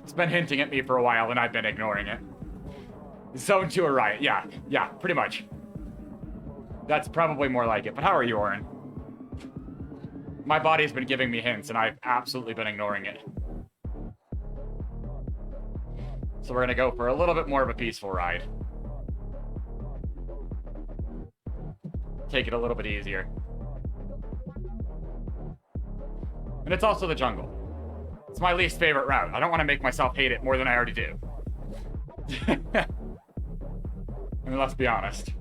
It's been hinting at me for a while, and I've been ignoring it. Zone 2 a riot. Yeah, pretty much. That's probably more like it. But how are you, Oren? My body's been giving me hints, and I've absolutely been ignoring it. So we're gonna go for a little bit more of a peaceful ride. Take it a little bit easier. And it's also the jungle. It's my least favorite route. I don't want to make myself hate it more than I already do. I mean, let's be honest.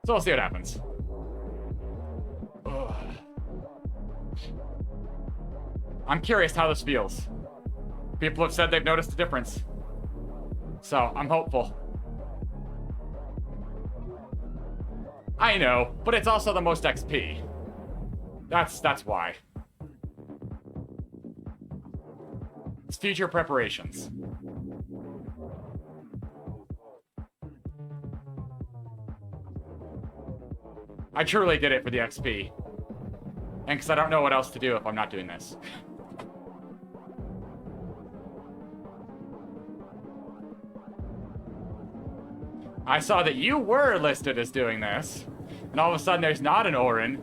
So we'll see what happens. I'm curious how this feels. People have said they've noticed a difference. So, I'm hopeful. I know, but it's also the most XP. That's why. It's future preparations. I truly did it for the XP. And because I don't know what else to do if I'm not doing this. I saw that you were listed as doing this, and all of a sudden there's not an Orin.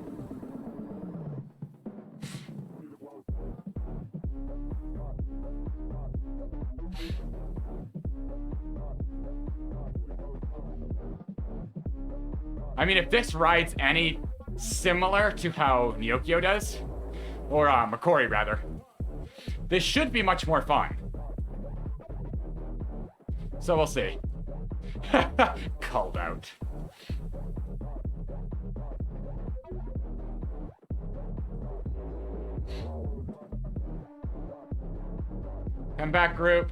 I mean, if this ride's any similar to how Nyokyo does, or Makori rather, this should be much more fun. So we'll see. Called out. Come back, group.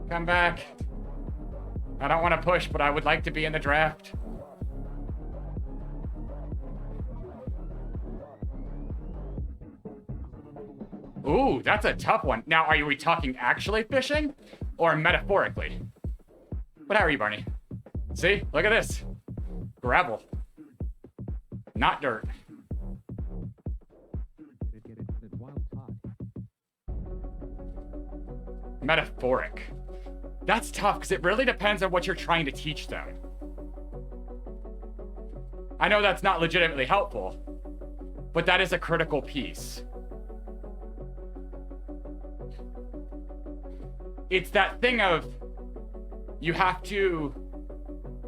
Come back. I don't want to push, but I would like to be in the draft. Ooh, that's a tough one. Now, are we talking actually fishing or metaphorically? But how are you, Barney? See? Look at this. Gravel. Not dirt. Metaphoric. That's tough because it really depends on what you're trying to teach them. I know that's not legitimately helpful, but that is a critical piece. It's that thing of you have to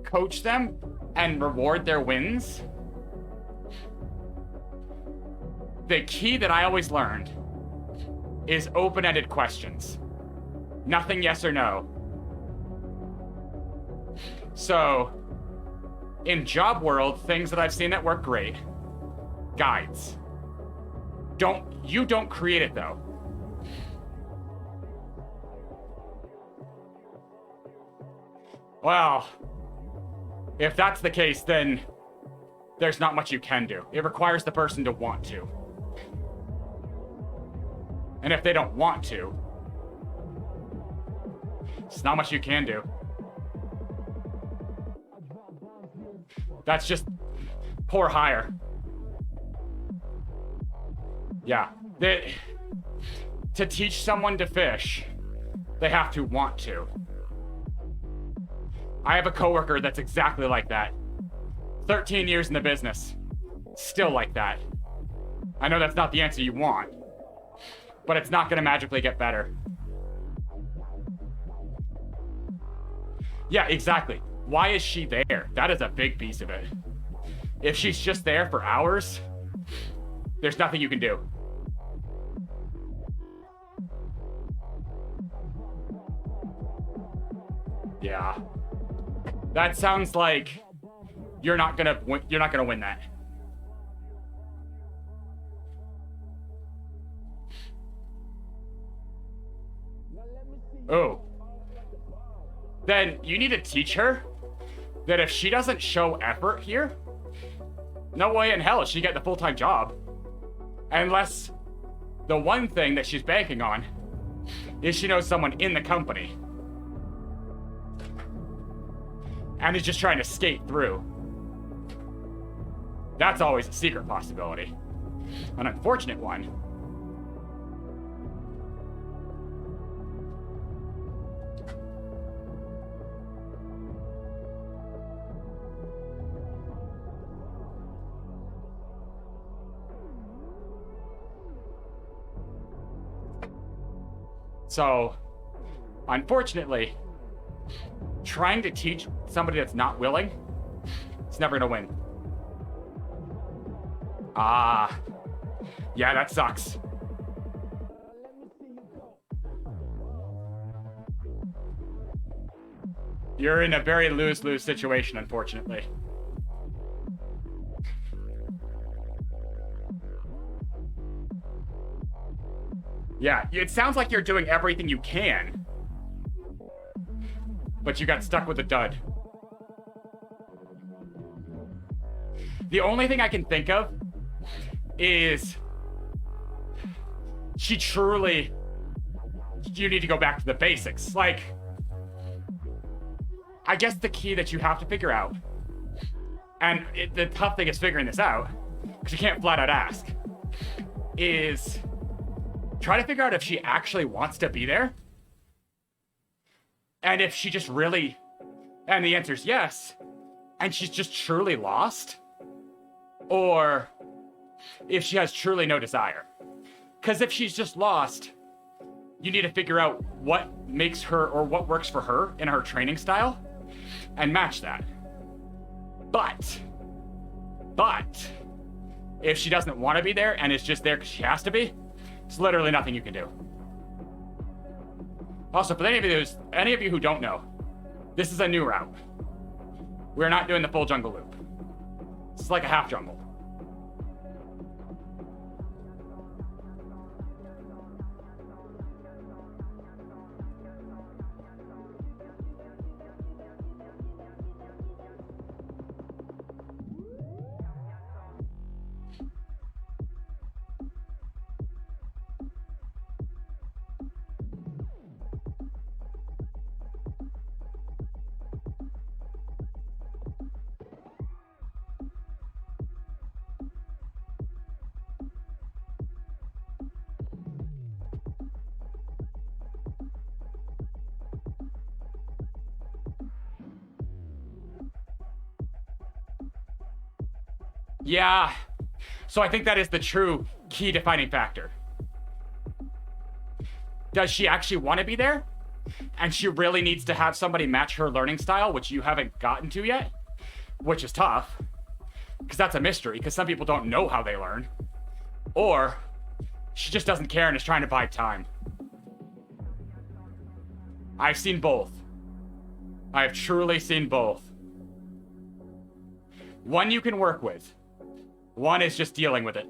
coach them and reward their wins. The key that I always learned is open-ended questions. Nothing yes or no. So, in job world, things that I've seen that work great. Guides. You don't create it though. Well, if that's the case, then there's not much you can do. It requires the person to want to. And if they don't want to, there's not much you can do. That's just poor hire. Yeah. To teach someone to fish, they have to want to. I have a coworker that's exactly like that. 13 years in the business. Still like that. I know that's not the answer you want, but it's not gonna magically get better. Yeah, exactly. Why is she there? That is a big piece of it. If she's just there for hours, there's nothing you can do. Yeah. That sounds like you're not gonna win that. Oh. Then you need to teach her that if she doesn't show effort here, no way in hell is she getting the full-time job. Unless the one thing that she's banking on is she knows someone in the company. And is just trying to skate through. That's always a secret possibility. An unfortunate one. So, unfortunately, trying to teach somebody that's not willing, it's never gonna win. Ah, yeah, that sucks. You're in a very lose-lose situation, unfortunately. Yeah, it sounds like you're doing everything you can, but you got stuck with a dud. The only thing I can think of is you need to go back to the basics. Like, I guess the key that you have to figure out, and the tough thing is figuring this out, because you can't flat out ask, is try to figure out if she actually wants to be there. And if she just really, and the answer is yes, and she's just truly lost, or if she has truly no desire. Because if she's just lost, you need to figure out what makes her or what works for her in her training style and match that. But if she doesn't want to be there and is just there because she has to be, it's literally nothing you can do. Also, for any of you who don't know, this is a new route. We're not doing the full jungle loop. It's like a half jungle. Yeah, so I think that is the true key defining factor. Does she actually want to be there? And she really needs to have somebody match her learning style, which you haven't gotten to yet, which is tough, because that's a mystery, because some people don't know how they learn. Or she just doesn't care and is trying to buy time. I've seen both. I have truly seen both. One you can work with. One is just dealing with it.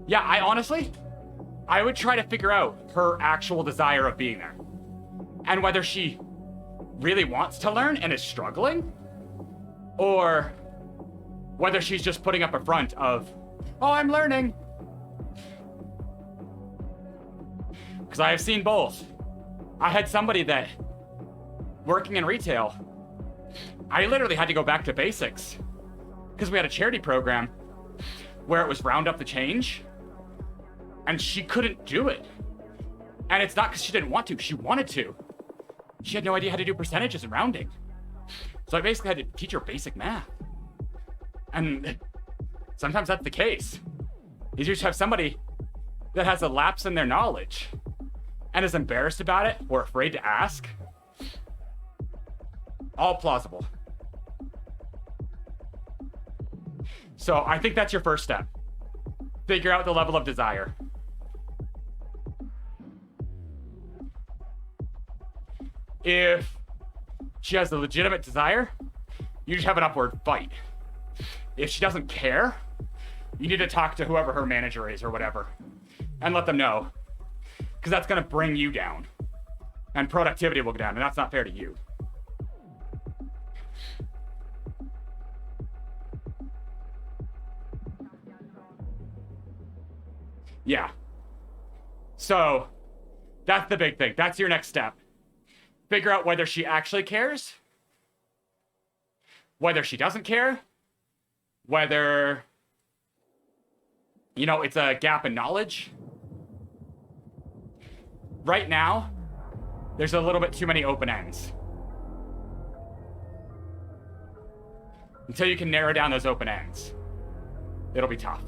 Yeah, I would try to figure out her actual desire of being there. And whether she really wants to learn and is struggling, or whether she's just putting up a front of, oh, I'm learning. Because I have seen both. I had somebody that, working in retail, I literally had to go back to basics because we had a charity program where it was round up the change and she couldn't do it. And it's not because she didn't want to, she wanted to. She had no idea how to do percentages and rounding. So I basically had to teach her basic math. And sometimes that's the case. You just have somebody that has a lapse in their knowledge and is embarrassed about it or afraid to ask. All plausible. So I think that's your first step. Figure out the level of desire. If she has a legitimate desire, you just have an upward fight. If she doesn't care, you need to talk to whoever her manager is or whatever and let them know, because that's going to bring you down and productivity will go down, and that's not fair to you. Yeah. So that's the big thing. That's your next step. Figure out whether she actually cares, whether she doesn't care, whether, you know, it's a gap in knowledge. Right now, there's a little bit too many open ends. Until you can narrow down those open ends, it'll be tough.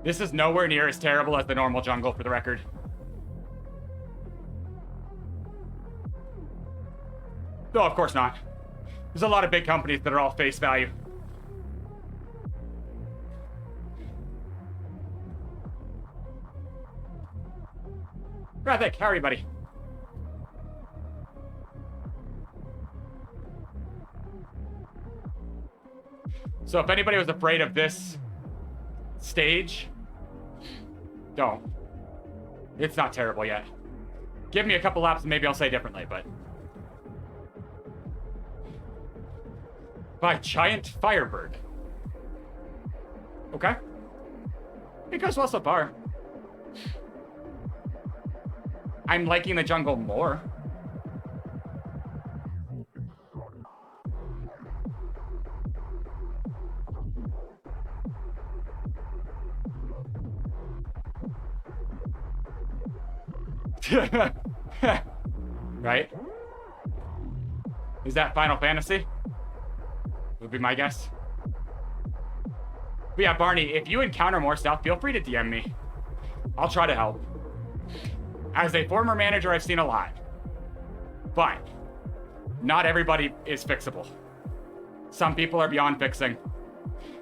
This is nowhere near as terrible as the normal jungle, for the record. No, of course not. There's a lot of big companies that are all face value. Rathic, how are you, buddy? So if anybody was afraid of this stage, don't. It's not terrible yet. Give me a couple laps and maybe I'll say differently, but... By Giant Firebird. Okay. It goes well so far. I'm liking the jungle more. Right? Is that Final Fantasy? Would be my guess. But yeah, Barney, if you encounter more stuff, feel free to DM me. I'll try to help. As a former manager, I've seen a lot. But not everybody is fixable. Some people are beyond fixing.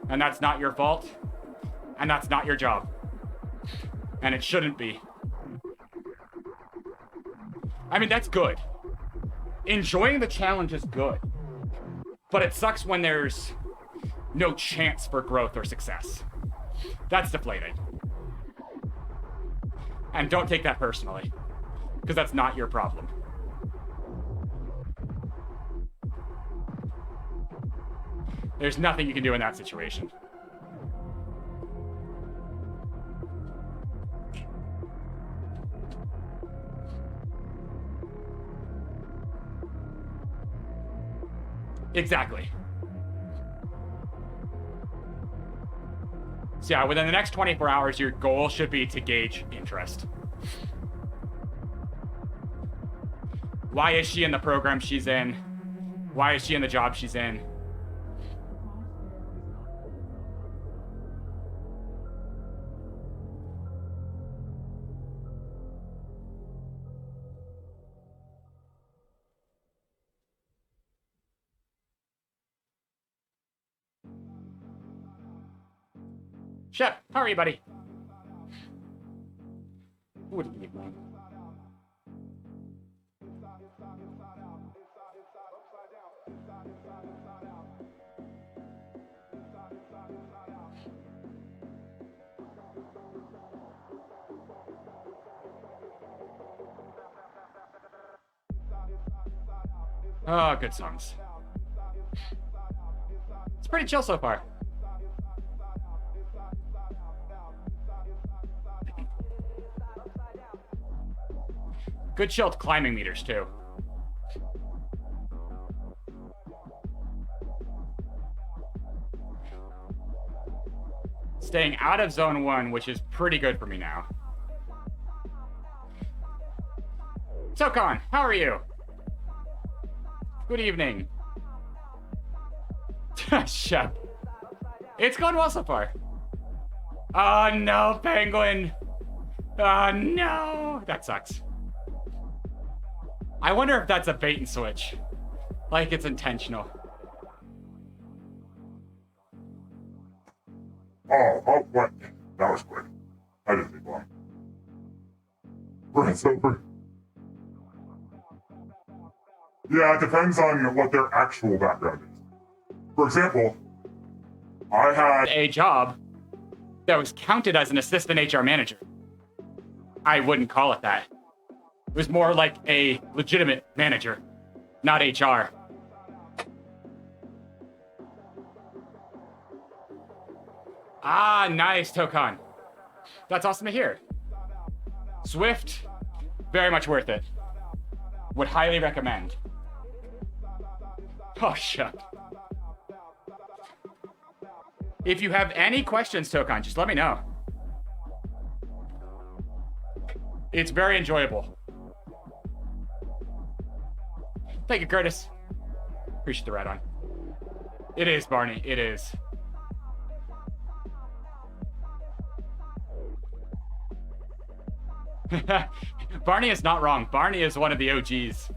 And that's not your fault. And that's not your job. And it shouldn't be. I mean, that's good. Enjoying the challenge is good. But it sucks when there's no chance for growth or success. That's deflating. And don't take that personally, because that's not your problem. There's nothing you can do in that situation. Exactly. So yeah, within the next 24 hours, your goal should be to gauge interest. Why is she in the program she's in? Why is she in the job she's in? Shep, how are you, buddy? Good evening. Oh, good songs. It's pretty chill so far. Good chilled climbing meters, too. Staying out of zone 1, which is pretty good for me now. Sokon, how are you? Good evening. Shep. It's going well so far. Oh no, penguin. Oh no. That sucks. I wonder if that's a bait and switch. Like it's intentional. Oh, what? That was quick. I didn't think long. It's over. Yeah, it depends on what their actual background is. For example, I had A job that was counted as an assistant HR manager. I wouldn't call it that. It was more like a legitimate manager, not HR. Ah, nice, Tokan. That's awesome to hear. Zwift, very much worth it. Would highly recommend. Oh, shit. If you have any questions, Tokan, just let me know. It's very enjoyable. Thank you, Curtis. Appreciate the red on. It is, Barney. It is. Barney is not wrong. Barney is one of the OGs.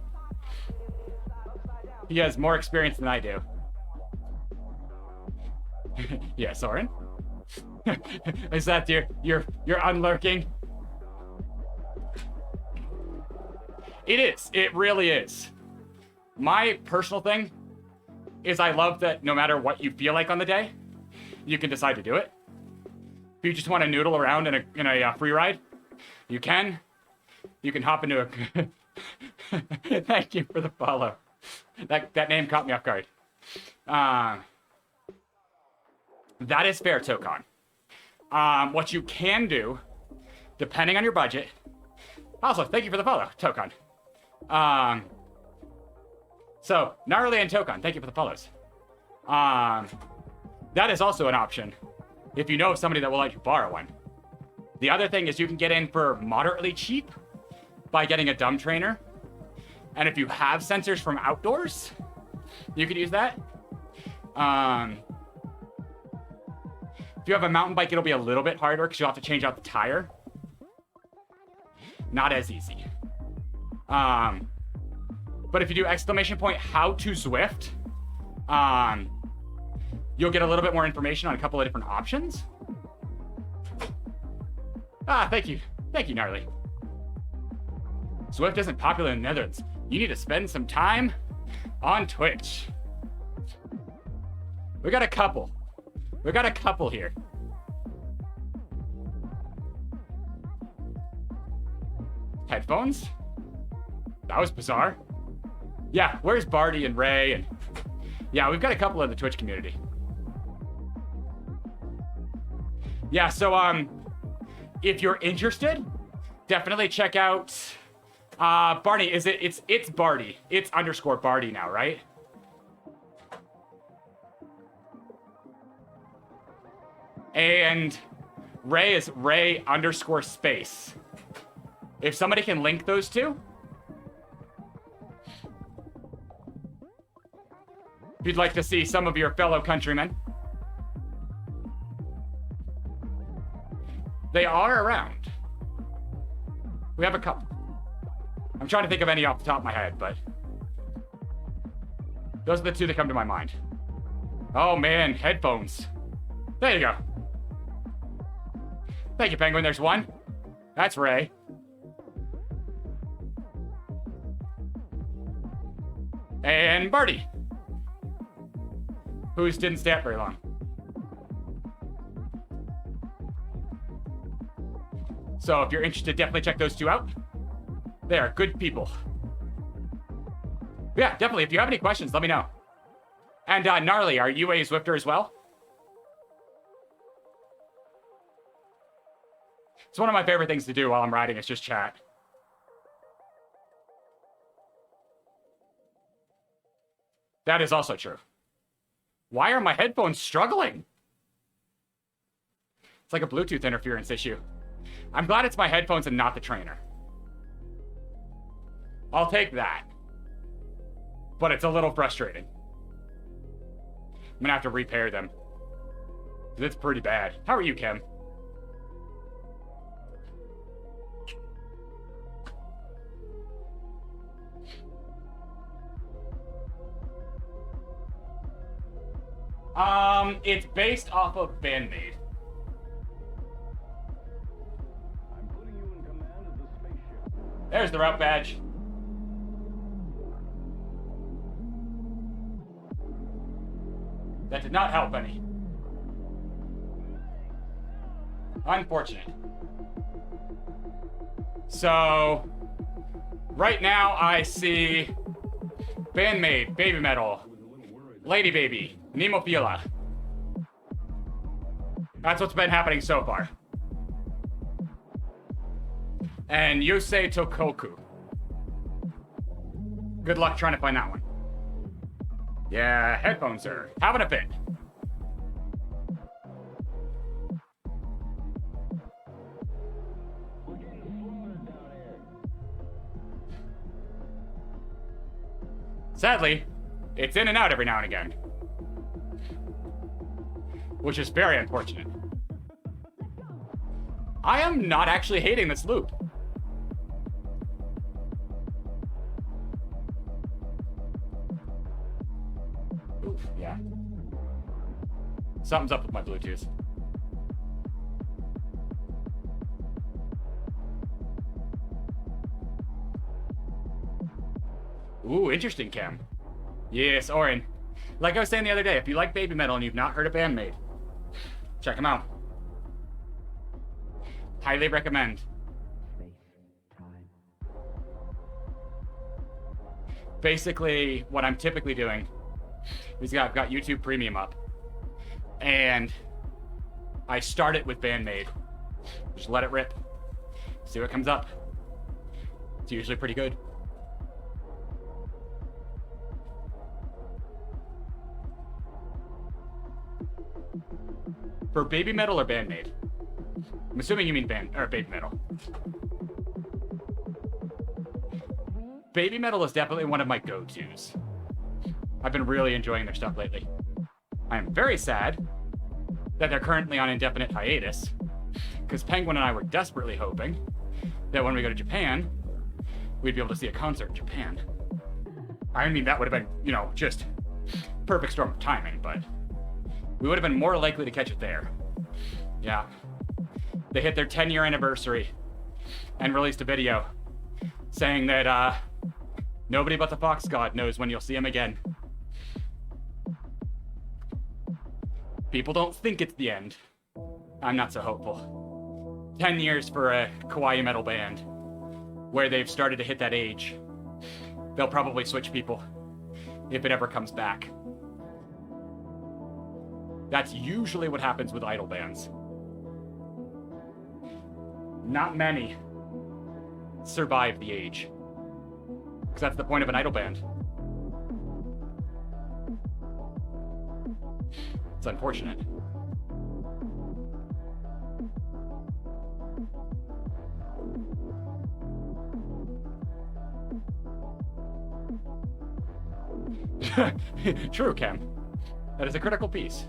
He has more experience than I do. Yeah, Soren. Is that you're unlurking? It is. It really is. My personal thing is I love that no matter what you feel like on the day, you can decide to do it. If you just want to noodle around in a free ride, you can. You can hop into a... Thank you for the follow. That name caught me off guard. That is fair, Tokan. What you can do, depending on your budget... Also, thank you for the follow, Tokan. So, Gnarly and Tokan, thank you for the follows. That is also an option, if you know of somebody that will let you borrow one. The other thing is you can get in for moderately cheap by getting a dumb trainer. And if you have sensors from outdoors, you could use that. If you have a mountain bike, it'll be a little bit harder because you'll have to change out the tire. Not as easy. But if you do exclamation point how to Zwift, you'll get a little bit more information on a couple of different options. Ah, thank you. Thank you, Gnarly. Zwift isn't popular in the Netherlands. You need to spend some time on Twitch. We got a couple. We got a couple here. Headphones? That was bizarre. Yeah, where's Barty and Ray? And yeah, we've got a couple in the Twitch community. Yeah, so if you're interested, definitely check out Barney. It's Barty. It's underscore Barty now, right? And Ray is Ray underscore space. If somebody can link those two, if you'd like to see some of your fellow countrymen, they are around. We have a couple. I'm trying to think of any off the top of my head, but those are the two that come to my mind. Oh man, headphones. There you go. Thank you, Penguin. There's one. That's Ray. And Barty, who didn't stay up very long. So if you're interested, definitely check those two out. They are good people. Yeah, definitely. If you have any questions, let me know. And Gnarly, are you a Zwifter as well? It's one of my favorite things to do while I'm riding. It's just chat. That is also true. Why are my headphones struggling? It's like a Bluetooth interference issue. I'm glad it's my headphones and not the trainer. I'll take that. But it's a little frustrating. I'm gonna have to repair them. It's pretty bad. How are you, Kim? It's based off of Bandmade. I'm putting you in command of the spaceship. There's the route badge. That did not help any. Unfortunate. So, right now I see Bandmade, Baby Metal, Lady Baby, Nemophila. That's what's been happening so far. And Yusei Tokoku. Good luck trying to find that one. Yeah, headphones are having a fit. Sadly, it's in and out every now and again. Which is very unfortunate. I am not actually hating this loop. Oof, yeah. Something's up with my Bluetooth. Ooh, interesting, Cam. Yes, Orin. Like I was saying the other day, if you like baby metal and you've not heard of Bandmade, check them out. Highly recommend. Basically, what I'm typically doing is I've got YouTube Premium up, and I start it with Bandmade. Just let it rip. See what comes up. It's usually pretty good. For baby metal or Bandmade? I'm assuming you mean baby metal. Baby metal is definitely one of my go-tos. I've been really enjoying their stuff lately. I am very sad that they're currently on indefinite hiatus, because Penguin and I were desperately hoping that when we go to Japan, we'd be able to see a concert in Japan. I mean, that would have been, you know, just perfect storm of timing, but we would have been more likely to catch it there. Yeah. They hit their 10-year anniversary and released a video saying that nobody but the Fox God knows when you'll see him again. People don't think it's the end. I'm not so hopeful. 10 years for a kawaii metal band where they've started to hit that age. They'll probably switch people if it ever comes back. That's usually what happens with idol bands. Not many survive the age. Because that's the point of an idol band. It's unfortunate. True, Cam. That is a critical piece.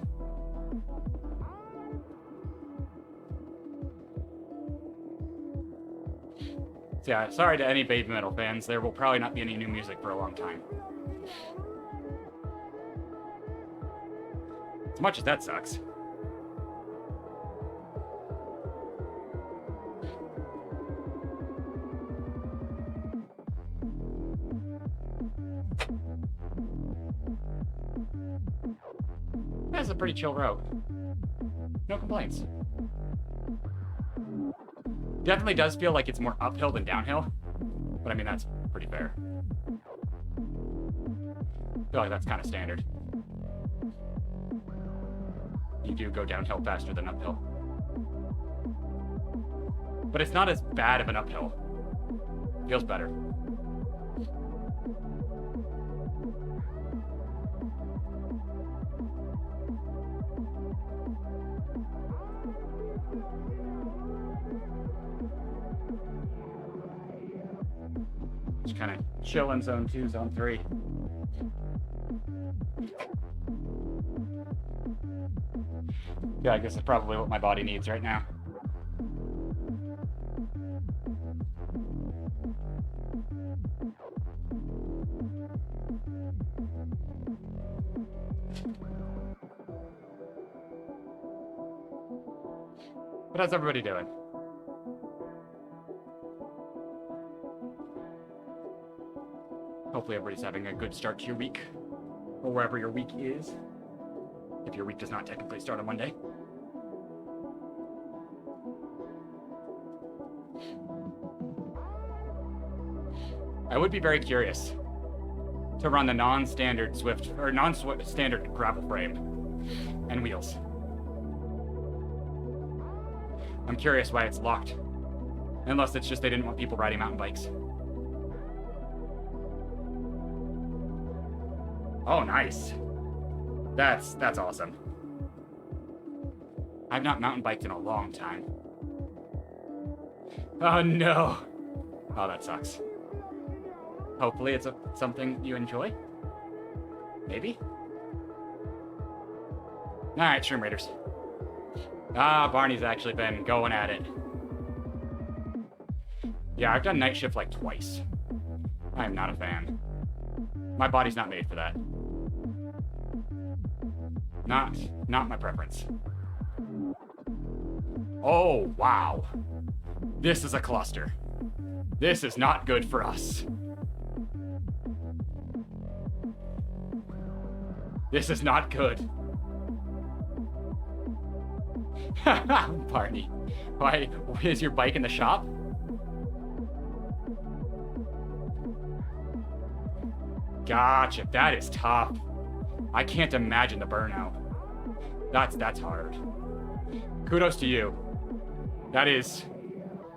So yeah, sorry to any baby metal fans. There will probably not be any new music for a long time. As much as that sucks. That's a pretty chill route. No complaints. Definitely does feel like it's more uphill than downhill, but I mean, that's pretty fair. I feel like that's kind of standard. You do go downhill faster than uphill. But it's not as bad of an uphill. Feels better. Just kind of chill in zone 2, zone 3. Yeah, I guess it's probably what my body needs right now. But how's everybody doing? Hopefully everybody's having a good start to your week, or wherever your week is, if your week does not technically start on Monday. I would be very curious to run the non-standard Zwift, or non-standard gravel frame and wheels. I'm curious why it's locked. Unless it's just they didn't want people riding mountain bikes. Oh, nice. That's awesome. I've not mountain biked in a long time. Oh, no. Oh, that sucks. Hopefully it's something you enjoy. Maybe? Alright, Shroom Raiders. Ah, Barney's actually been going at it. Yeah, I've done night shift like twice. I am not a fan. My body's not made for that. Not my preference. Oh, wow. This is a cluster. This is not good for us. This is not good. Barney, why is your bike in the shop? Gotcha. That is tough. I can't imagine the burnout. That's hard. Kudos to you. That is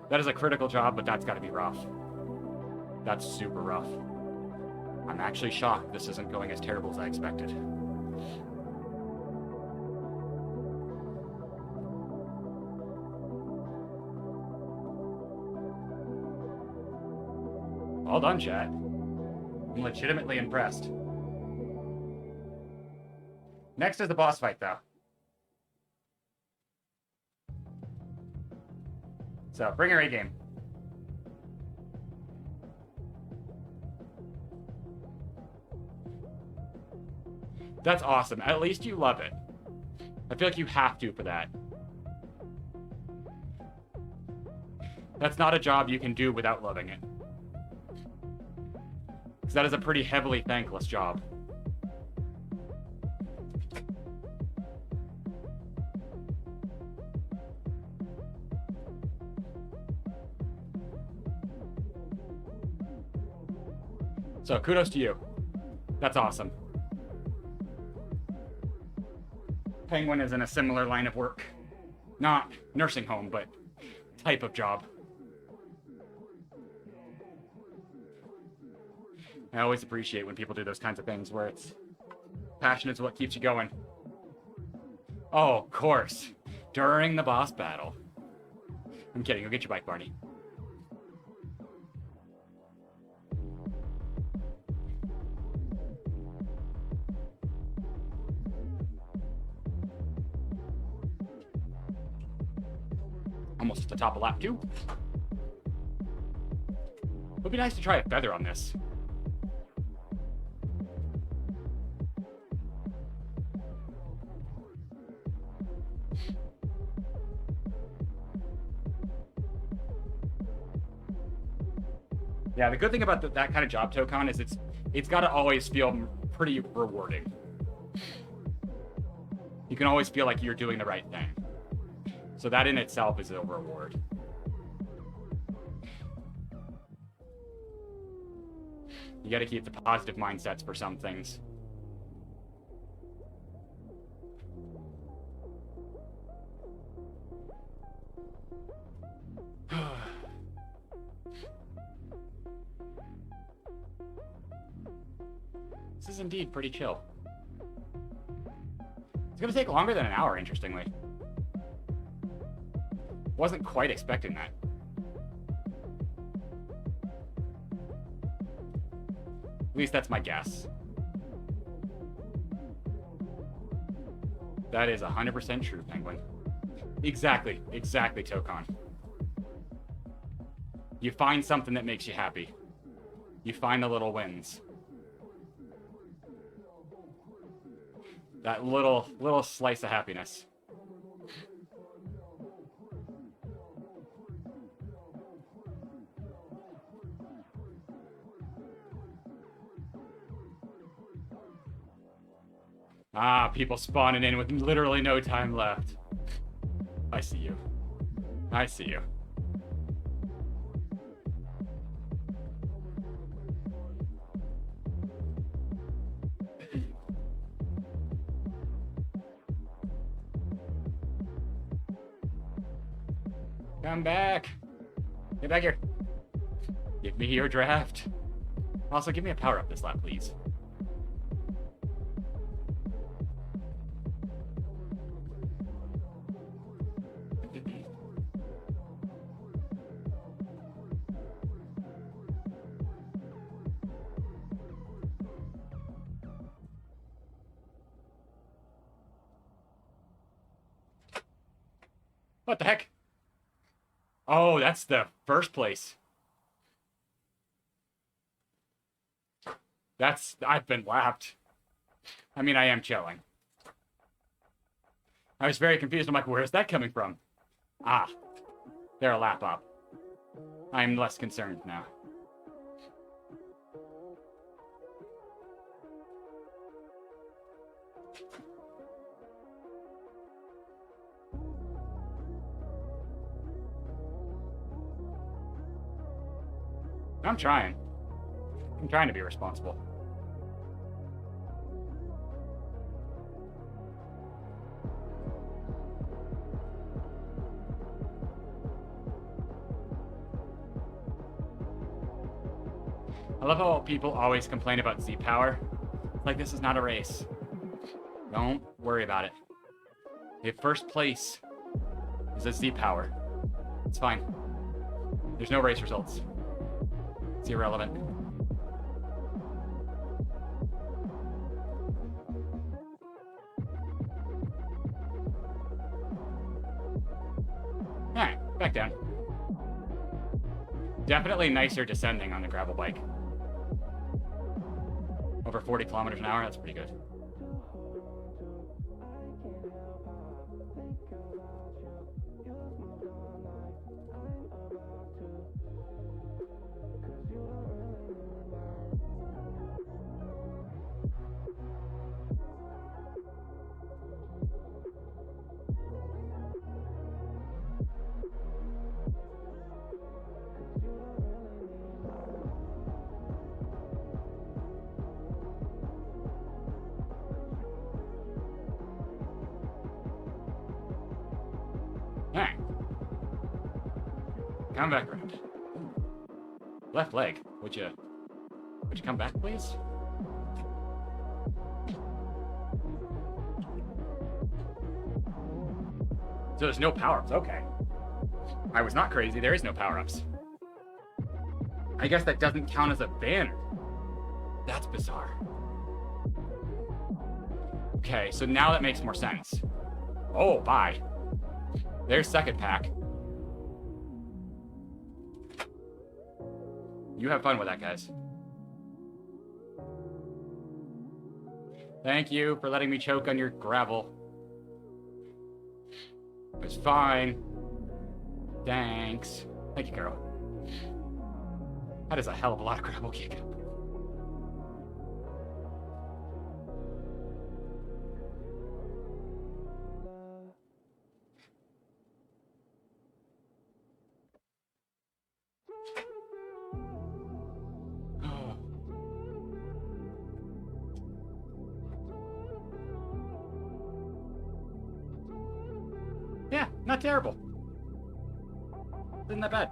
a critical job, but that's got to be rough. That's super rough. I'm actually shocked this isn't going as terrible as I expected. Well done, chat. I'm legitimately impressed. Next is the boss fight, though. So, bring your A game. That's awesome. At least you love it. I feel like you have to for that. That's not a job you can do without loving it. Because that is a pretty heavily thankless job. So, kudos to you. That's awesome. Penguin is in a similar line of work. Not nursing home, but type of job. I always appreciate when people do those kinds of things where it's passion is what keeps you going. Oh, of course. During the boss battle. I'm kidding. Go get your bike, Barney. Almost at the top of lap 2. It would be nice to try a feather on this. Yeah, the good thing about that kind of job, Tokon, is it's got to always feel pretty rewarding. You can always feel like you're doing the right thing. So that in itself is a reward. You got to keep the positive mindsets for some things. This is indeed pretty chill. It's going to take longer than an hour, interestingly. Wasn't quite expecting that. At least that's my guess. That is 100% true, Penguin. Exactly, Tokon. You find something that makes you happy. You find the little wins. That little slice of happiness. Ah, people spawning in with literally no time left. I see you. I see you. Come back. Get back here. Give me your draft. Also, give me a power up this lap, please. What the heck? Oh, that's the first place. I've been lapped. I mean, I am chilling. I was very confused. I'm like, where is that coming from? Ah, they're a lap up. I'm less concerned now. I'm trying. I'm trying to be responsible. I love how people always complain about Z power. Like, this is not a race. Don't worry about it. If first place is a Z power, it's fine. There's no race results. It's irrelevant. Alright, back down. Definitely nicer descending on the gravel bike. Over 40 kilometers an hour, that's pretty good. Alright. Come back around. Left leg. Would you come back, please? So there's no power-ups. Okay. I was not crazy. There is no power-ups. I guess that doesn't count as a banner. That's bizarre. Okay, so now that makes more sense. Oh, bye. There's second pack. You have fun with that, guys. Thank you for letting me choke on your gravel. It was fine. Thanks. Thank you, Carol. That is a hell of a lot of gravel kick. Yeah, not terrible. Isn't that bad?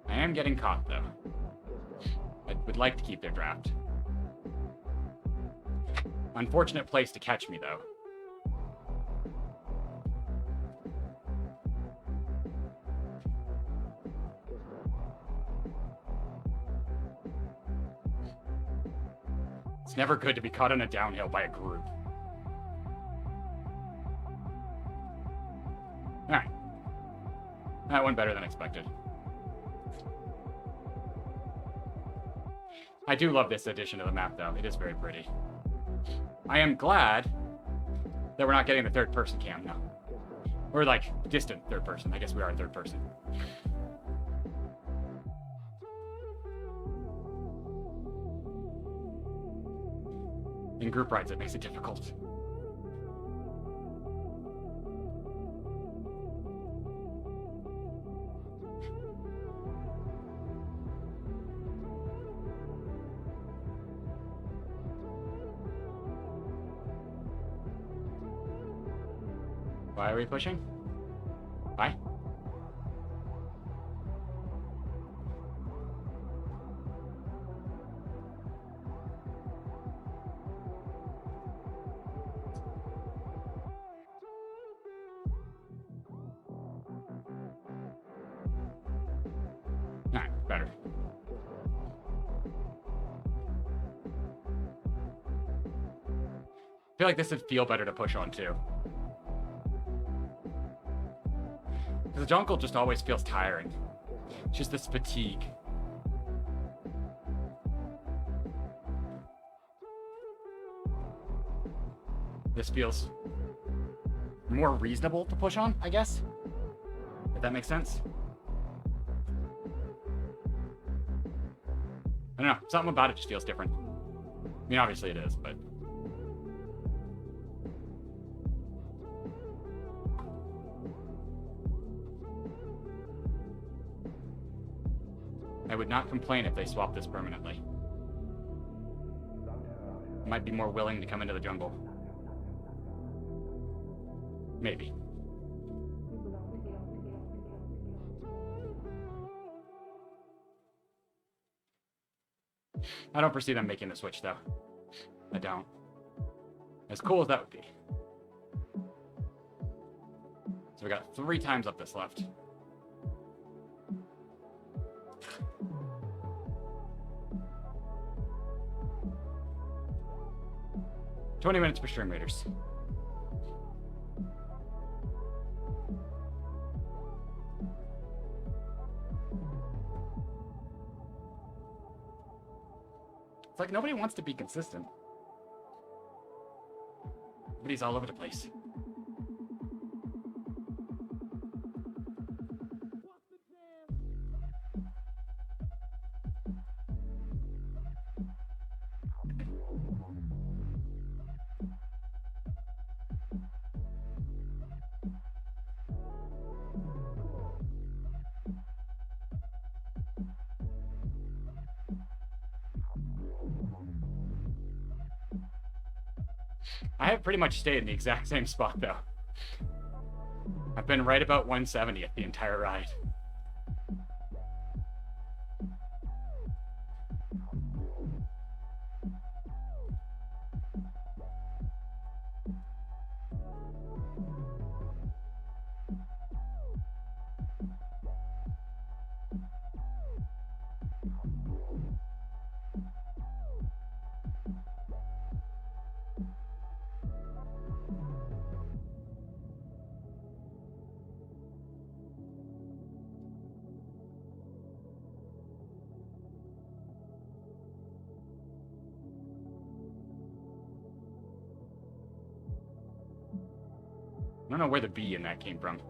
I am getting caught, though. I would like to keep their draft. Unfortunate place to catch me, though. It's never good to be caught on a downhill by a group. Alright. That went better than expected. I do love this addition to the map, though. It is very pretty. I am glad that we're not getting the third-person cam now. Or, like, distant third person. I guess we are in third person. In group rides, it makes it difficult. Why are we pushing? Why? Alright, better. I feel like this would feel better to push on too. Because the jungle just always feels tiring. It's just this fatigue. This feels more reasonable to push on, I guess. If that makes sense. I don't know. Something about it just feels different. I mean, obviously it is, but... I would not complain if they swapped this permanently. I might be more willing to come into the jungle. Maybe. I don't foresee them making the switch, though. I don't. As cool as that would be. So we got 3 times up this left. $20 minutes for stream raiders. It's like nobody wants to be consistent. Everybody's all over the place. I have pretty much stayed in the exact same spot, though. I've been right about 170th the entire ride. I don't know where the B in that came from.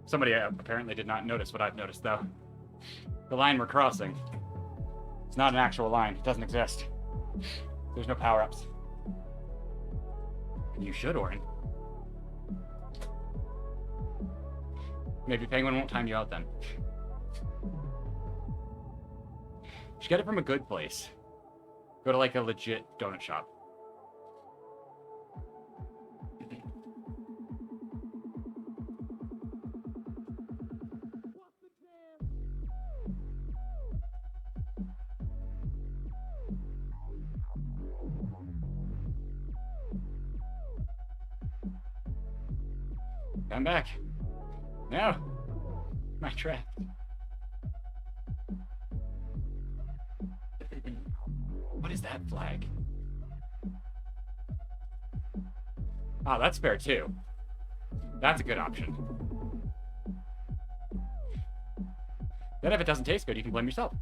Somebody apparently did not notice what I've noticed, though. The line we're crossing. It's not an actual line. It doesn't exist. There's no power-ups. You should, Orin. Maybe Penguin won't time you out then. You should get it from a good place. Go to like a legit donut shop. Come back. No. My trap. What is that flag? Oh, that's fair too. That's a good option. Then if it doesn't taste good, you can blame yourself.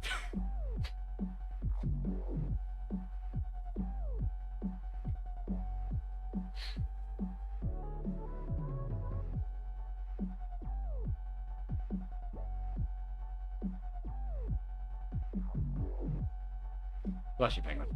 Bless you, Penguin.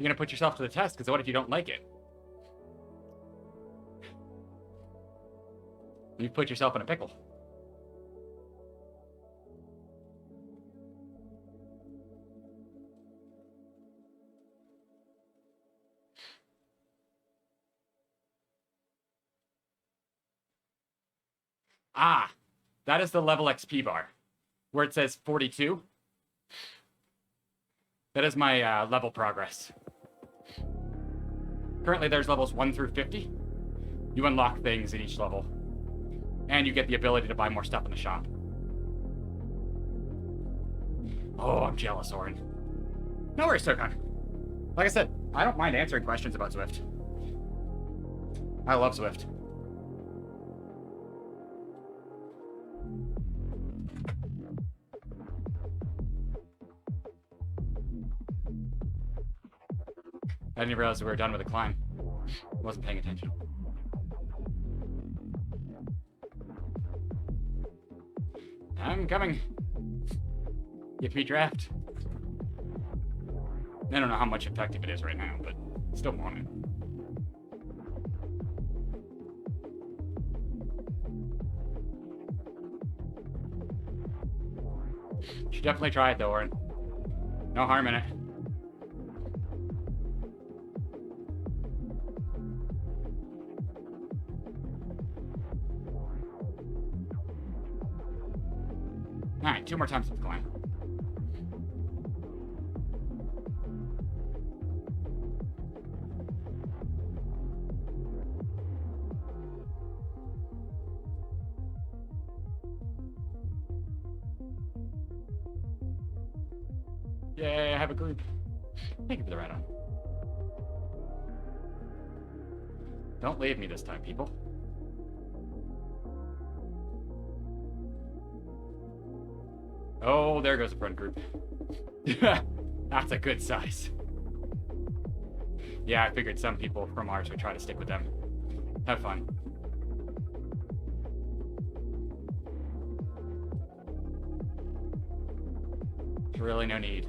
You're gonna put yourself to the test, because what if you don't like it? You put yourself in a pickle. Ah, that is the level XP bar, where it says 42. That is my level progress. Currently, there's levels 1 through 50. You unlock things in each level. And you get the ability to buy more stuff in the shop. Oh, I'm jealous, Orin. No worries, Tokan. Like I said, I don't mind answering questions about Zwift. I love Zwift. I didn't realize we were done with the climb. Wasn't paying attention. I'm coming. Give me draft. I don't know how much effective it is right now, but still want it. Should definitely try it though, Orin. No harm in it. Alright, 2 more times to the climb. Yay, I have a group. Thank you for the ride on. Don't leave me this time, people. Oh, there goes the front group. That's a good size. Yeah, I figured some people from ours would try to stick with them. Have fun. There's really no need.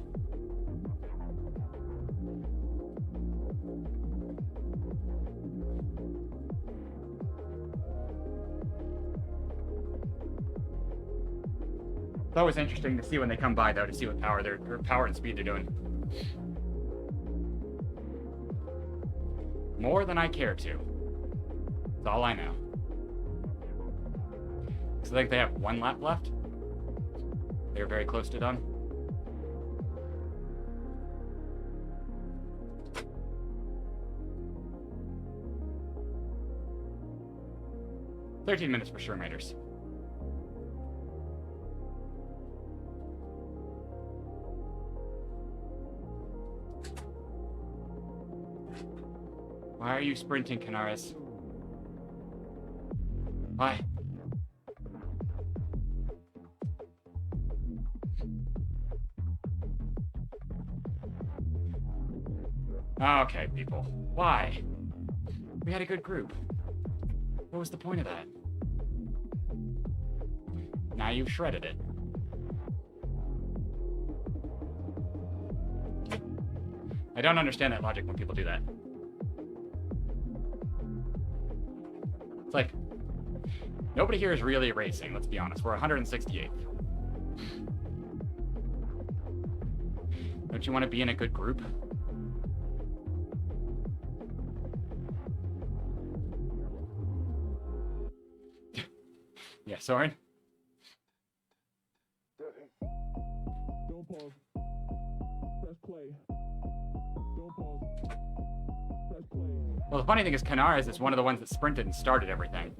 It's always interesting to see when they come by, though, to see what power and speed they're doing. More than I care to. That's all I know. So I think they have 1 lap left. They're very close to done. $13 for Sherm Raiders. Why are you sprinting, Canaris? Why? Okay, people. Why? We had a good group. What was the point of that? Now you've shredded it. I don't understand that logic when people do that. It's like, nobody here is really racing, let's be honest. We're 168th. Don't you want to be in a good group? Yeah, Soren? Don't pause. Press play. Don't pause. Press play. Well, the funny thing is Canaris is one of the ones that sprinted and started everything.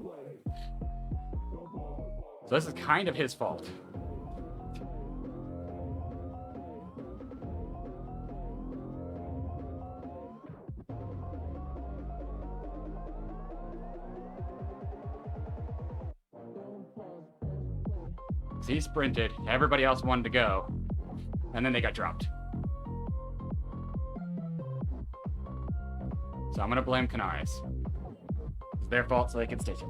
So this is kind of his fault. So he sprinted, everybody else wanted to go, and then they got dropped. So I'm gonna blame Canaris. It's their fault, so they can stitch it.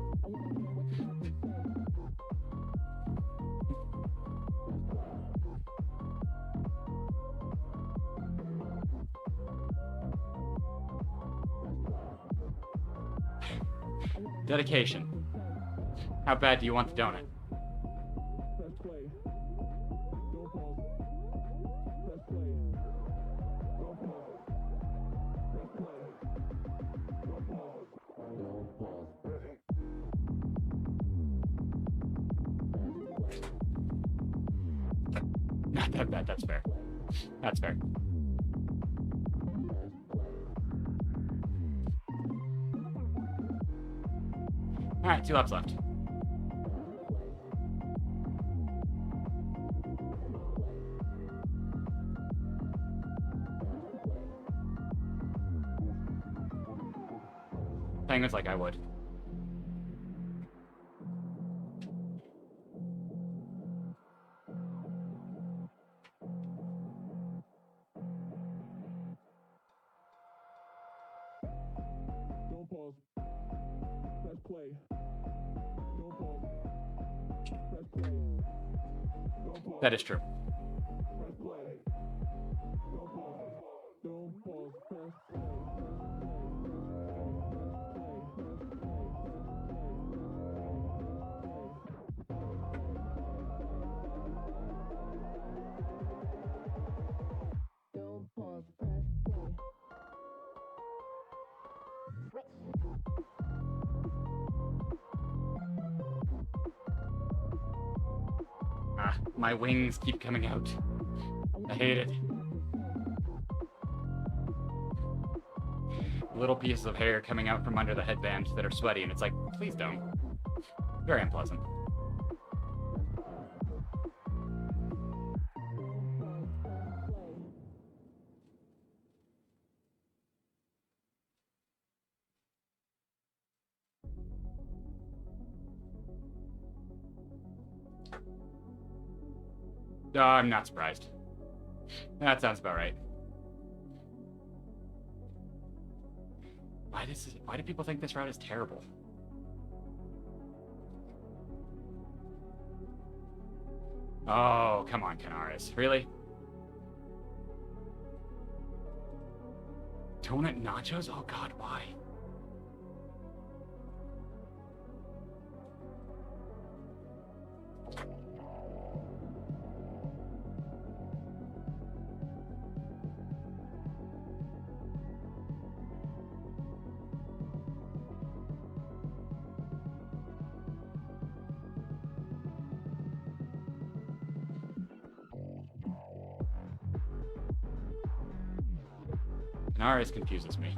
Dedication. How bad do you want the donut? Press play. Don't pause. Press play. Don't pause. Press play. Don't pause. Don't pause. Not that bad, that's fair. That's fair. Alright, 2 laps left. Penguins like I would. Don't pause. Press play. Don't pause. Press play. Don't pause. That is true. Press play. Don't pause. Don't pause. Press play. Don't pause. Press play. Ah, my wings keep coming out. I hate it. Little pieces of hair coming out from under the headband that are sweaty, and it's like, please don't. Very unpleasant. I'm not surprised. That sounds about right. Why do people think this route is terrible? Oh, come on, Canaris. Really? Donut nachos? Oh god, why? Canaris confuses me.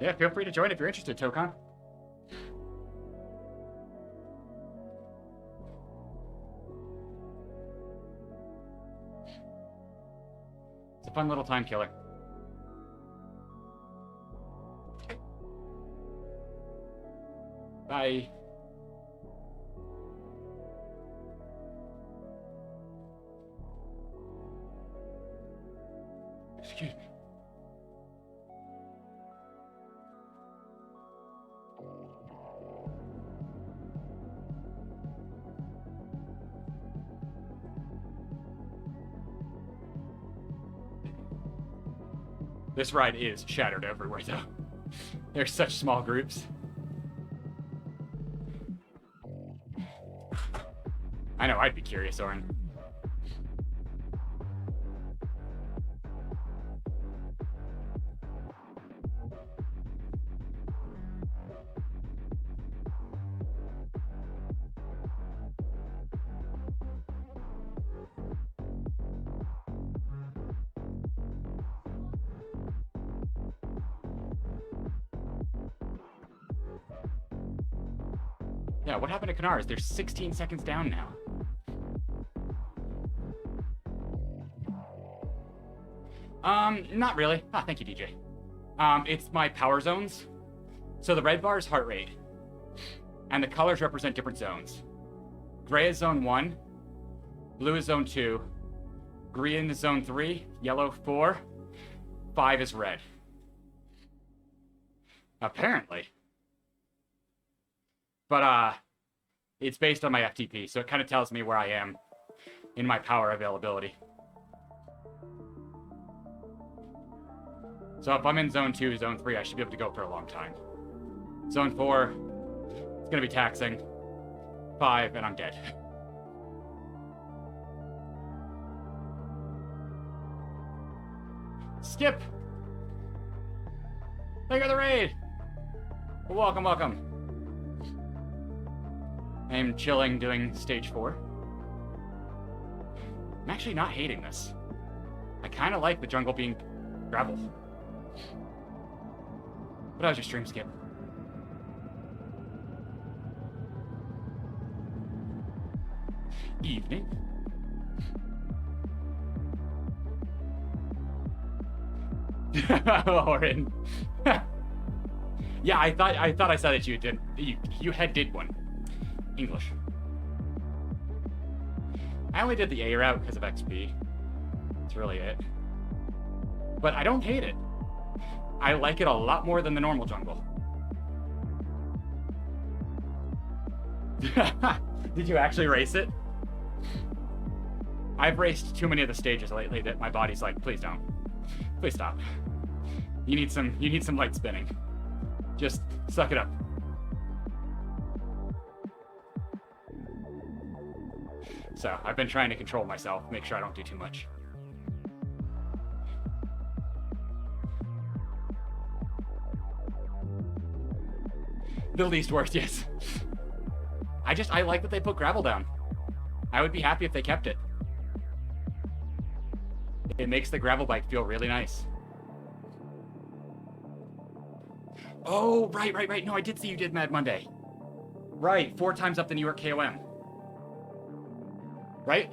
Yeah, feel free to join if you're interested, Tokan. It's a fun little time killer. Bye. Excuse me. This ride is shattered everywhere, though. There's such small groups. I know, I'd be curious, Oren. Yeah, what happened to Canaris? They're 16 seconds down now. Not really. Ah, thank you, DJ. It's my power zones. So the red bar is heart rate, and the colors represent different zones. Gray is zone 1, blue is zone 2, green is zone 3, yellow 4, 5 is red. Apparently. But, it's based on my FTP, so it kind of tells me where I am in my power availability. So if I'm in zone 2, zone 3, I should be able to go for a long time. Zone 4, it's gonna be taxing. 5, and I'm dead. Skip! Thank you for the raid! Welcome, welcome. I am chilling doing stage 4. I'm actually not hating this. I kind of like the jungle being gravel. What was your stream, Skip? Evening. Orin. Yeah, I thought I saw that you did. You did one. English. I only did the A route because of XP. That's really it. But I don't hate it. I like it a lot more than the normal jungle. Did you actually race it? I've raced too many of the stages lately that my body's like, please don't. Please stop. You need some light spinning. Just suck it up. So I've been trying to control myself, make sure I don't do too much. The least worst, yes. I like that they put gravel down. I would be happy if they kept it. It makes the gravel bike feel really nice. Oh, right. No, I did see you did Mad Monday. Right, 4 times up the New York KOM. Right?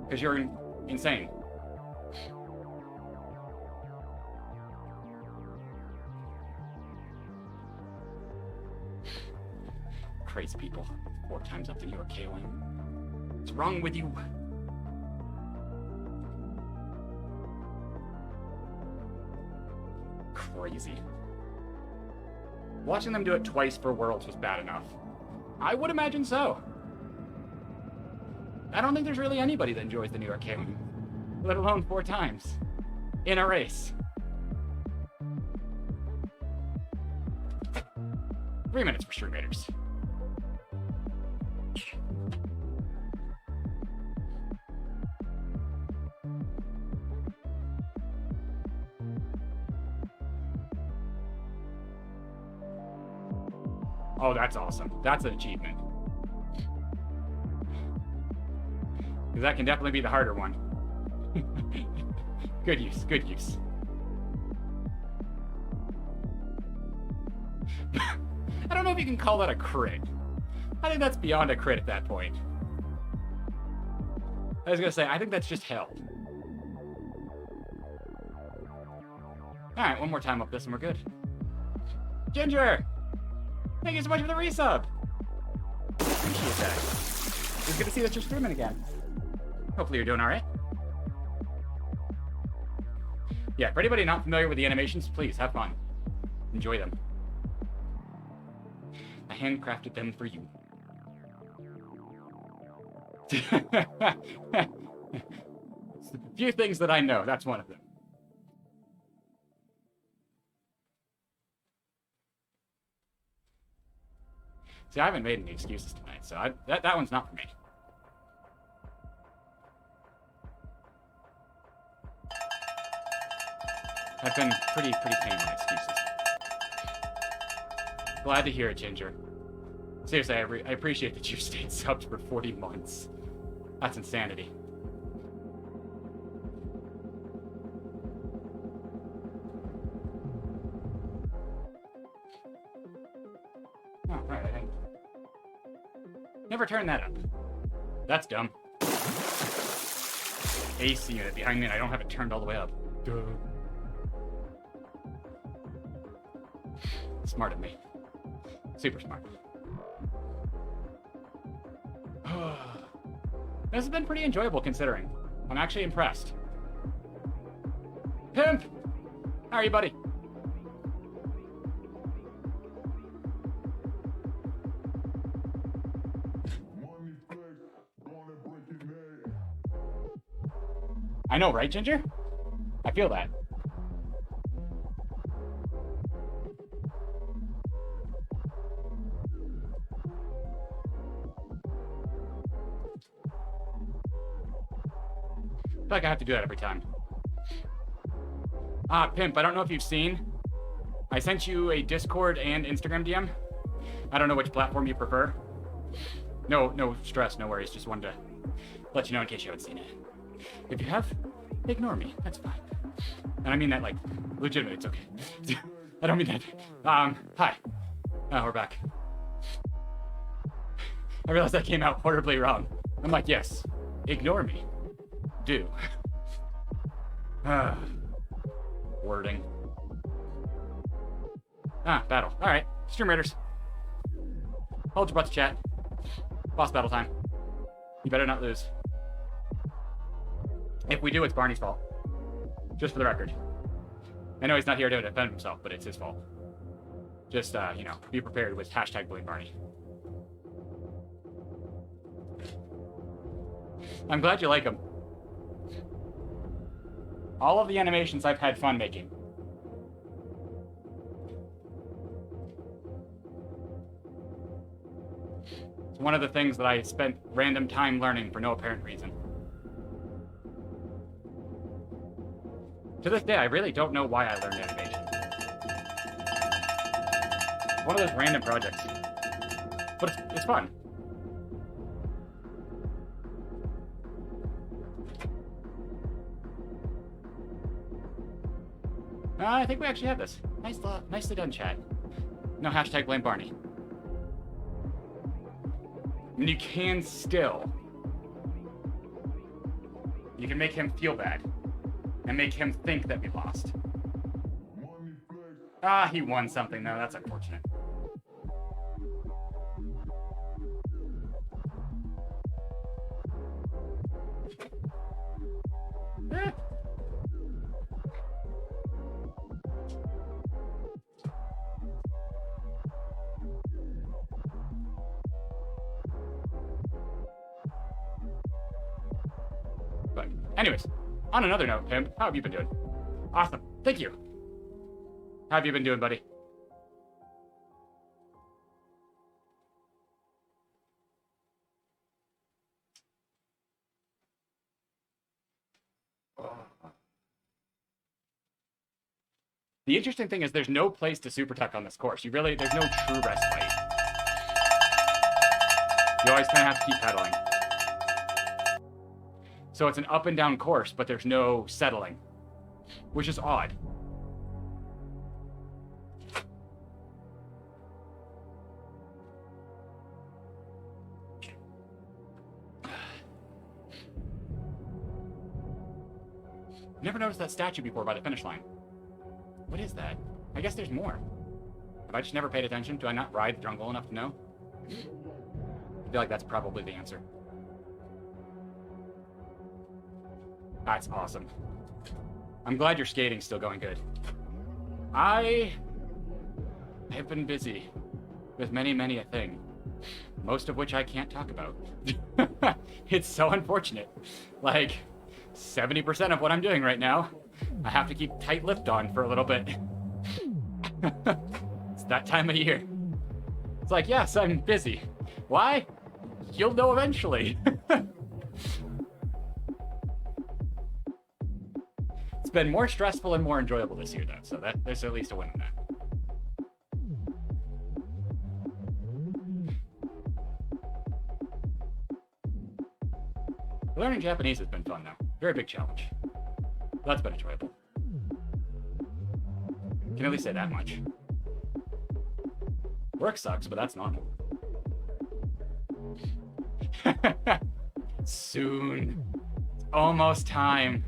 Because you're insane. Crazy people. 4 times up the New York KOM. What's wrong with you? Crazy. Watching them do it twice for Worlds was bad enough. I would imagine so. I don't think there's really anybody that enjoys the New York KOM, let alone 4 times in a race. 3 minutes for stream raiders. Oh, that's awesome. That's an achievement. Because that can definitely be the harder one. Good use, good use. I don't know if you can call that a crit. I think that's beyond a crit at that point. I was gonna say, I think that's just hell. Alright, one more time up this and we're good. Ginger! Thank you so much for the resub! Appreciate that. It's good to see that you're streaming again. Hopefully you're doing alright. Yeah, for anybody not familiar with the animations, please have fun. Enjoy them. I handcrafted them for you. A few things that I know, that's one of them. See, I haven't made any excuses tonight, so that one's not for me. I've been pretty tame on excuses. Glad to hear it, Ginger. Seriously, I appreciate that you've stayed subbed for 40 months. That's insanity. Oh, right, I didn't. Never turn that up. That's dumb. AC unit behind me and I don't have it turned all the way up. Duh. Smart of me. Super smart. This has been pretty enjoyable considering. I'm actually impressed. Pimp! How are you, buddy? I know, right, Ginger? I feel that. I feel like I have to do that every time. Ah, Pimp, I don't know if you've seen. I sent you a Discord and Instagram DM. I don't know which platform you prefer. No stress, no worries. Just wanted to let you know in case you haven't seen it. If you have, ignore me. That's fine. And I mean that, like, legitimate. It's okay. I don't mean that. Hi. We're back. I realized that came out horribly wrong. I'm like, yes, ignore me. Do. Wording. Battle. All right. Stream Raiders. Hold your butt to chat. Boss battle time. You better not lose. If we do, it's Barney's fault. Just for the record. I know he's not here to defend himself, but it's his fault. Just, you know, be prepared with hashtag blame Barney. I'm glad you like him. All of the animations I've had fun making. It's one of the things that I spent random time learning for no apparent reason. To this day, I really don't know why I learned animation. It's one of those random projects. But it's fun. I think we actually have this. Nicely done, chat. No hashtag blame Barney. I mean, you can still. You can make him feel bad. And make him think that we lost. He won something, though. That's unfortunate. But anyways, on another note, Pimp, how have you been doing? Awesome. Thank you. How have you been doing, buddy? The interesting thing is there's no place to super tuck on this course. There's no true respite. You always kind of have to keep pedaling. So it's an up and down course, but there's no settling, which is odd. Never noticed that statue before by the finish line. What is that? I guess there's more. Have I just never paid attention? Do I not ride the jungle enough to know? I feel like that's probably the answer. That's awesome. I'm glad your skating's still going good. I have been busy with many a thing, most of which I can't talk about. It's so unfortunate. Like, 70% of what I'm doing right now, I have to keep tight-lipped on for a little bit. It's that time of year. It's like, yes, I'm busy. Why? You'll know eventually. It's been more stressful and more enjoyable this year, though, so there's at least a win in that. Learning Japanese has been fun, though. Very big challenge. That's been enjoyable. Can at least say that much. Work sucks, but that's normal. Soon. It's almost time.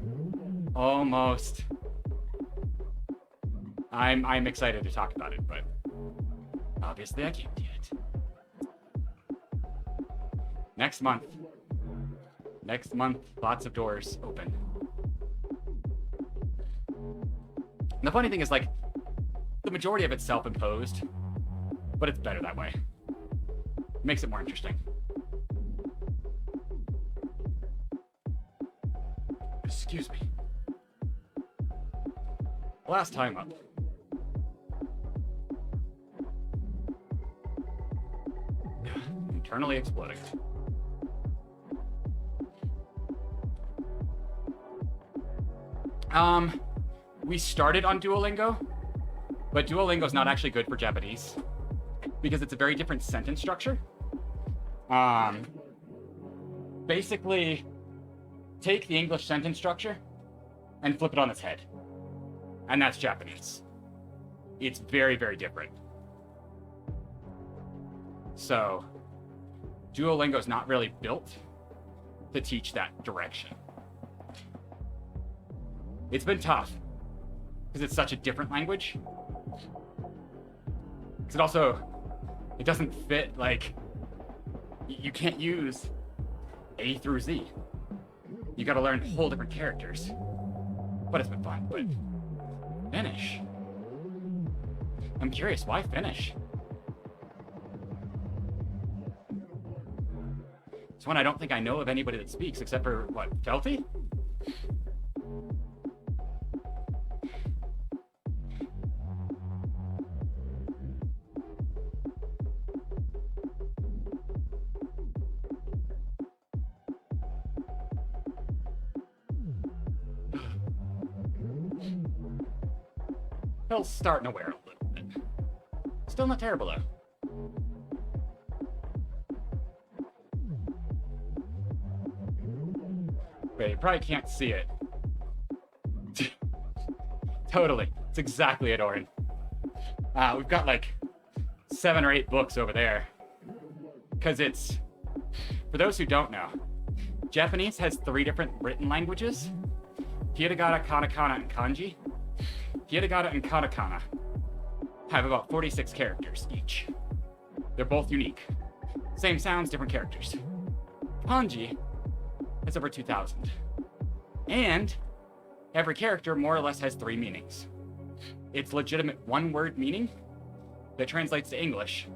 Almost. I'm excited to talk about it, but Obviously, I can't yet. Next month. Next month, lots of doors open. And the funny thing is, like, the majority of it's self-imposed, but it's better that way. It makes it more interesting. Excuse me. Last time up. Internally exploding. We started on Duolingo, but Duolingo's not actually good for Japanese because it's a very different sentence structure. Basically, take the English sentence structure and flip it on its head. And that's Japanese. It's very, very different. So, Duolingo's not really built to teach that direction. It's been tough because it's such a different language. Because it doesn't fit, like, you can't use A through Z. You gotta learn whole different characters. But it's been fun. But Finnish. I'm curious, why Finnish? It's one I don't think I know of anybody that speaks except for, what, Kelty? Hill's starting to wear a little bit. Still not terrible, though. Wait, you probably can't see it. Totally. It's exactly it, Orin. We've got like 7 or 8 books over there. Because it's... For those who don't know, Japanese has 3 different written languages. Hiragana, katakana, and kanji. Hiragana and katakana have about 46 characters each. They're both unique. Same sounds, different characters. Kanji has over 2,000. And every character more or less has 3 meanings. It's legitimate one-word meaning that translates to English,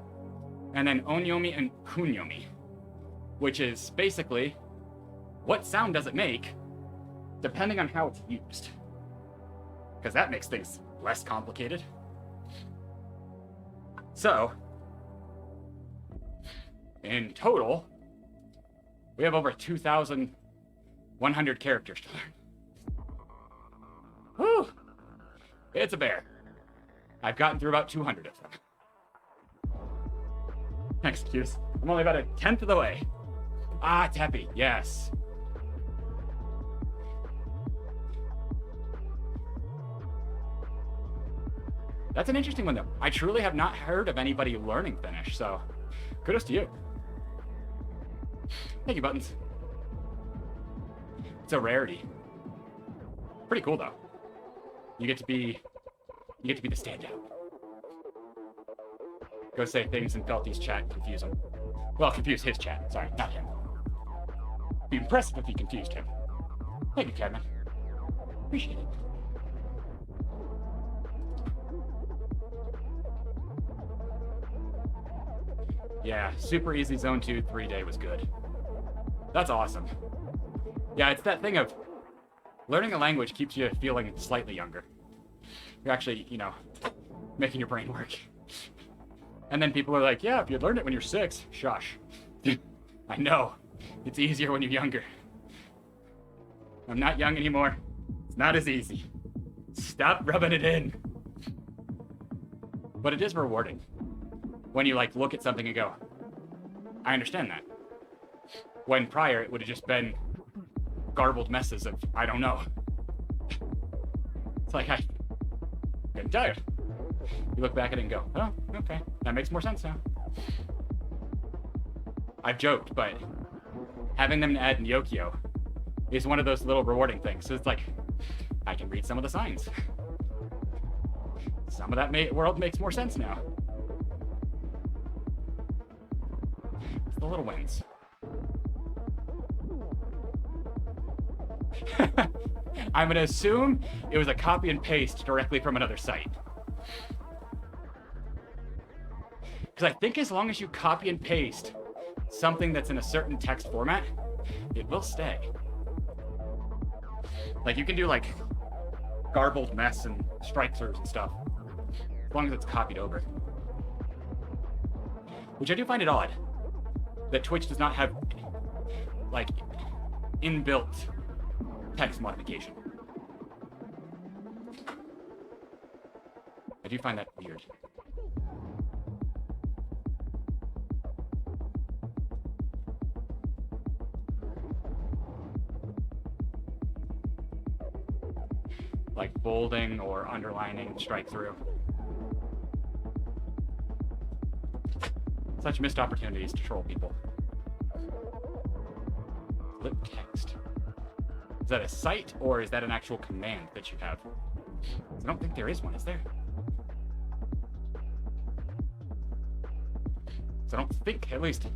and then onyomi and kunyomi, which is basically what sound does it make depending on how it's used. Because that makes things less complicated. So, in total, we have over 2,100 characters to learn. Whew! It's a bear. I've gotten through about 200 of them. Excuse. I'm only about 1/10 of the way. Ah, Teppy, yes. That's an interesting one, though. I truly have not heard of anybody learning Finnish, so kudos to you. Thank you, Buttons. It's a rarity. Pretty cool, though. You get to be the standout. Go say things in Felty's chat and confuse him. Well, confuse his chat. Sorry, not him. Be impressive if you confused him. Thank you, Kevin. Appreciate it. Yeah, super easy Zone 2 3-day was good. That's awesome. Yeah, it's that thing of learning a language keeps you feeling slightly younger. You're actually, making your brain work. And then people are like, yeah, if you learned it when you're 6, shush. I know. It's easier when you're younger. I'm not young anymore. It's not as easy. Stop rubbing it in. But it is rewarding when you look at something and go, I understand that. When prior it would have just been garbled messes of I don't know. It's like I'm getting tired. You look back at it and go, oh, okay, that makes more sense now. I've joked, but having them add Nyokyo is one of those little rewarding things. So it's like, I can read some of the signs. Some of that world makes more sense now. the little wins. I'm gonna assume it was a copy and paste directly from another site. Because I think as long as you copy and paste something that's in a certain text format, it will stay. Like, you can do, like, garbled mess and strike-throughs and stuff, as long as it's copied over. Which I do find it odd that Twitch does not have, like, inbuilt text modification. I do find that weird. Like bolding or underlining strike through. Such missed opportunities to troll people. Flip text. Is that a site or is that an actual command that you have? I don't think there is one, is there? So I don't think, at least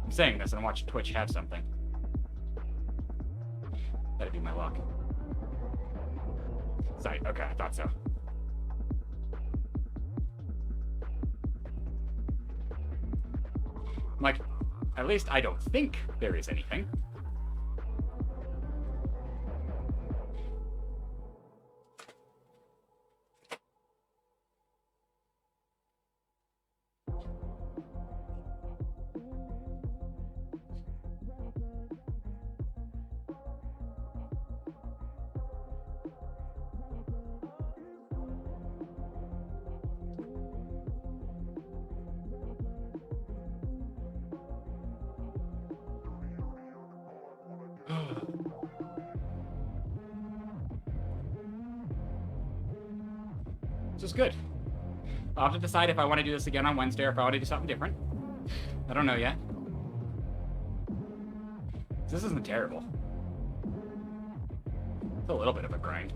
I'm saying this and I watch Twitch have something. That'd be my luck. Site, okay, I thought so. Like, at least I don't think there is anything. This is good. I'll have to decide if I want to do this again on Wednesday or if I want to do something different. I don't know yet. This isn't terrible. It's a little bit of a grind.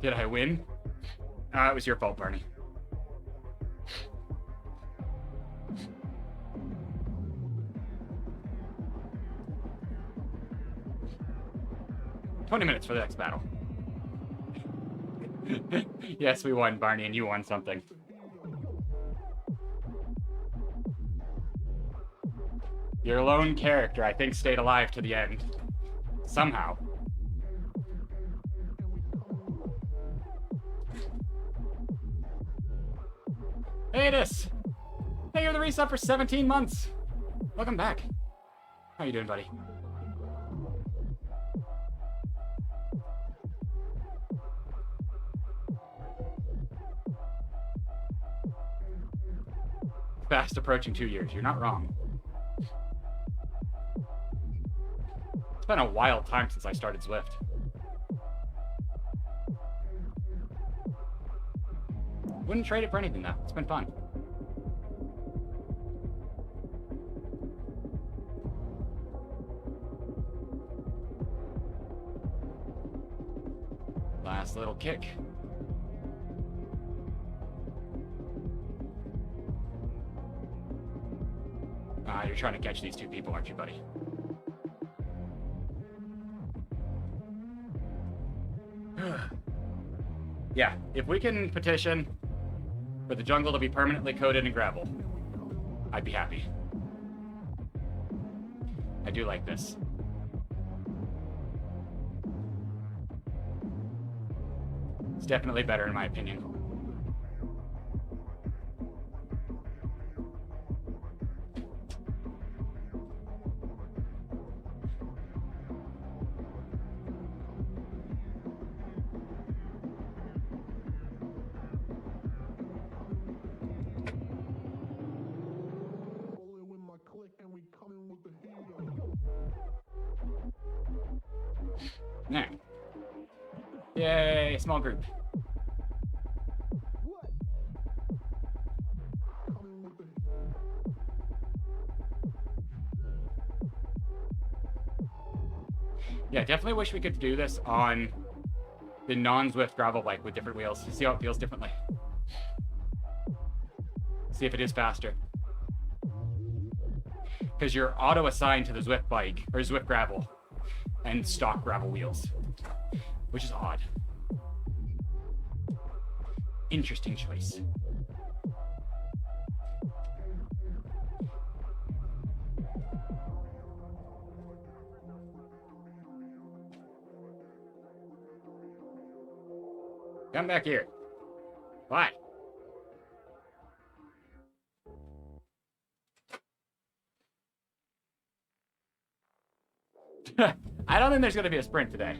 Did I win? It was your fault, Barney. "20 minutes for the next battle." Yes, we won, Barney, and you won something. Your lone character, I think, stayed alive to the end. Somehow. Hey, this! Hey, you're the resub for 17 months! Welcome back. How you doing, buddy? Fast approaching 2 years. You're not wrong. It's been a wild time since I started Zwift. Wouldn't trade it for anything, though. It's been fun. Last little kick. You're trying to catch these two people, aren't you, buddy? Yeah, if we can petition for the jungle to be permanently coated in gravel, I'd be happy. I do like this. It's definitely better in my opinion. Now. Yay, small group. Yeah, definitely wish we could do this on the non-Zwift gravel bike with different wheels. See how it feels differently. See if it is faster. Because you're auto-assigned to the Zwift bike, or Zwift gravel, and stock gravel wheels. Which is odd. Interesting choice. Come back here. What? I don't think there's going to be a sprint today.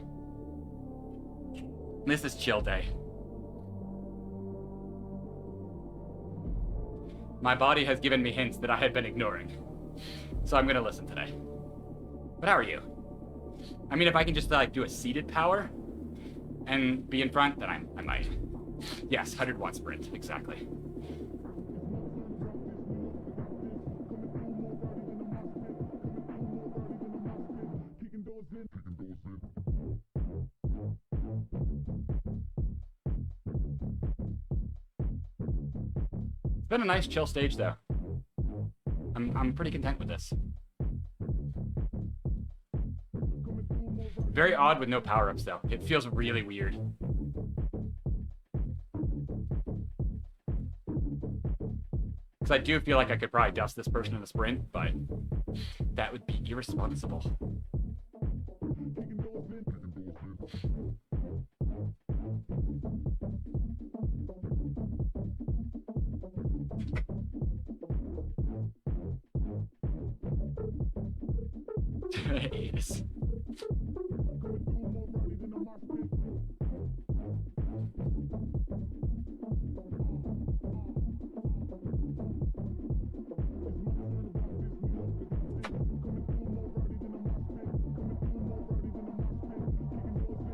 This is chill day. My body has given me hints that I had been ignoring. So I'm going to listen today. But how are you? I mean, if I can just like do a seated power and be in front, then I might. Yes, 100 watt sprint, exactly. It's been a nice chill stage though. I'm pretty content with this. Very odd with no power-ups though. It feels really weird. Because I do feel like I could probably dust this person in the sprint, but that would be irresponsible. Yes.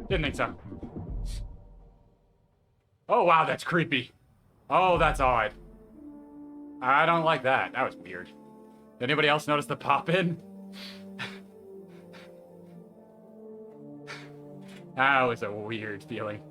Didn't think so. Oh, wow, that's creepy. Oh, that's odd. I don't like that. That was weird. Did anybody else notice the pop-in? That was a weird feeling.